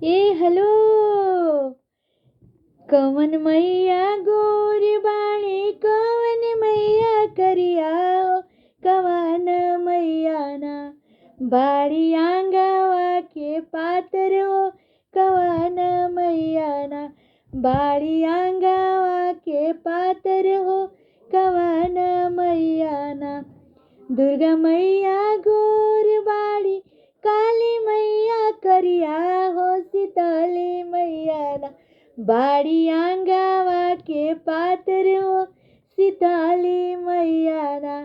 ए हलो कवन मैया गोर बाणी कवन मैया करिया कवन मैया ना बाड़ी आंगावा के पातर हो कवन मैया ना बाड़ी आंगावा के पातर हो कवन मैया ना दुर्गा मैया गोर बाड़ी काली मैया करिया हो शीतली मैया ना बाड़ी आंगावा के पातर हो शीतली मैया ना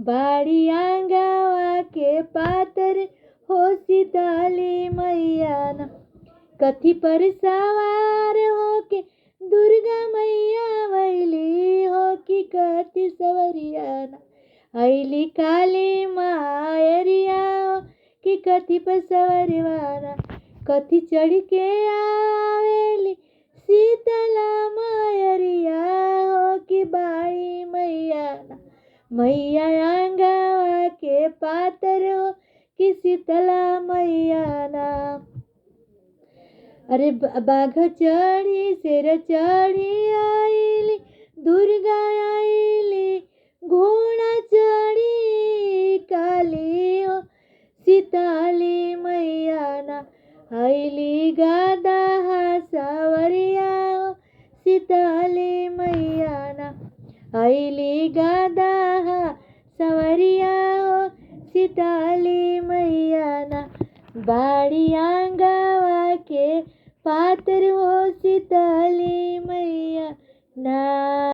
बाड़ी आंगावा के पातर हो शीतली मैया ना कथी पर सवार हो के दुर्गा मैया वैली हो कि कथी सवरिया ना ऐली काली मायरिया कि कथी पर सवरवाना कथी चढ़ के आवेली शीतला मायरिया हो कि बाड़ी मैया ना मैया आंगावा के पातर हो कि शीतला मैया ना अरे बाघ चढ़ी शेर चढ़ी आईली दुर्गा आईली घोड़ा चढ़ी काली हो शीतली मैया ना आईली गादा सवरिया हो शीतली मैया ना आईली गादा सवरिया हो शीतली मैया ना बाड़ी आंगावा के पातर हो शीतली मैया ना।